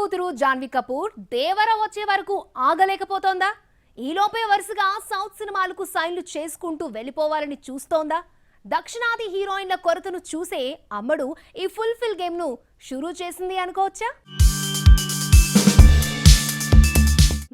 కూతురు జాన్వీ కపూర్ దేవర వచ్చే వరకు ఆగలేకపోతోందా? ఈలోపే వరుసగా సౌత్ సినిమాలకు సైన్లు చేసుకుంటూ వెళ్ళిపోవాలని చూస్తోందా? దక్షిణాది హీరోయిన్ల కొరతను చూసే అమ్మడు ఈ ఫుల్ఫిల్ గేమ్ ను షురూ చేసింది అనుకోవచ్చా?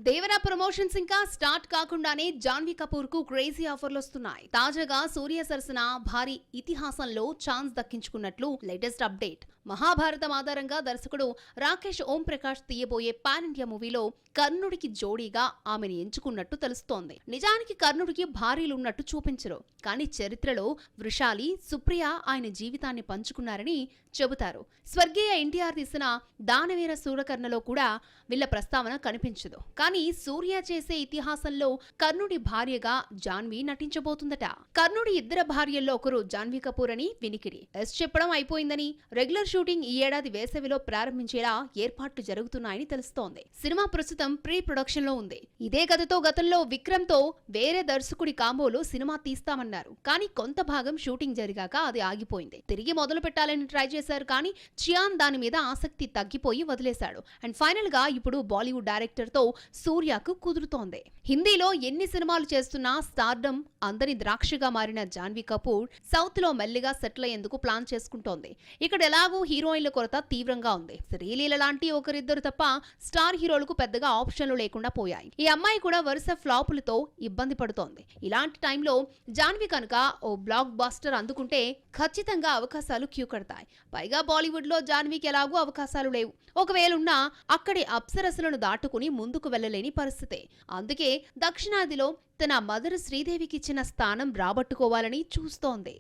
దేవర ప్రమోషన్స్ ఇంకా స్టార్ట్ కాకుండానే జాన్వీ కపూర్ కు క్రేజీ ఆఫర్లు వస్తున్నాయి. తాజాగా సూర్య సరసన భారీ ఇతిహాసంలో ఛాన్స్ దక్కించుకున్నట్లు లేటెస్ట్ అప్డేట్. మహాభారతం ఆధారంగా దర్శకుడు రాకేష్ ఓం ప్రకాష్ తీయబోయే పాన్ ఇండియా మూవీలో కర్ణుడికి జోడీగా ఆమెను ఎంచుకున్నట్టు తెలుస్తోంది. నిజానికి కర్ణుడికి భార్యలున్నట్టు చూపించరు, కానీ చరిత్రలో వృషాలి, సుప్రియ ఆయన జీవితాన్ని పంచుకున్నారని చెబుతారు. స్వర్గీయ ఎన్టీఆర్ తీసిన దానవీర సూరకర్ణలో కూడా వీళ్ల ప్రస్తావన కనిపించదు. కానీ సూర్య చేసే ఇతిహాసంలో కర్ణుడి భార్యగా జాన్వీ నటించబోతుందట. కర్ణుడి ఇద్దరు భార్యల్లో ఒకరు జాన్వీ కపూర్ అని వినికిడి. ఎస్ చెప్పడం అయిపోయిందని, రెగ్యులర్ షూటింగ్ ఈ ఏడాది వేసవిలో ప్రారంభించేలా ఏర్పాట్లు జరుగుతున్నాయని తెలుస్తోంది. సినిమా ప్రస్తుతం ప్రీ ప్రొడక్షన్ లో ఉంది. ఇదే కథతో గతంలో విక్రమ్ తో వేరే దర్శకుడి కాంబోలో సినిమా తీస్తామన్నారు. కానీ కొంత భాగం షూటింగ్ జరిగాక అది ఆగిపోయింది. తిరిగి మొదలు పెట్టాలని ట్రై చేశారు, కానీ చియాన్ దాని మీద ఆసక్తి తగ్గిపోయి వదిలేశాడు. అండ్ ఫైనల్ గా ఇప్పుడు బాలీవుడ్ డైరెక్టర్ తో సూర్యకు కుదురుతోంది. హిందీలో ఎన్ని సినిమాలు చేస్తున్నా స్టార్డమ్ అందరి ద్రాక్షగా మారిన జాన్వీ కపూర్ సౌత్ లో మెల్లిగా సెటిల్ అయ్యేందుకు ప్లాన్ చేసుకుంటోంది. ఇక్కడ ఎలాగూ హీరోయిన్ల కొరత తీవ్రంగా ఉంది. శ్రీలీల లాంటి ఒకరిద్దరు తప్ప స్టార్ హీరోలకు పెద్దగా ఆప్షన్లు లేకుండా పోయాయి. ఈ అమ్మాయి కూడా వరుస ఫ్లాపులతో ఇబ్బంది పడుతోంది. ఇలాంటి టైంలో జాన్వీ కనుక ఓ బ్లాక్ బాస్టర్ అందుకుంటే ఖచ్చితంగా అవకాశాలు క్యూ కడతాయి. పైగా బాలీవుడ్ లో జాన్వీకి ఎలాగూ అవకాశాలు లేవు. ఒకవేళ ఉన్నా అక్కడి అప్సరసలను దాటుకుని ముందుకు వెళ్లలేని పరిస్థితే. అందుకే దక్షిణాదిలో తన మదర్ శ్రీదేవికిచ్చిన స్థానం రాబట్టుకోవాలని చూస్తోంది.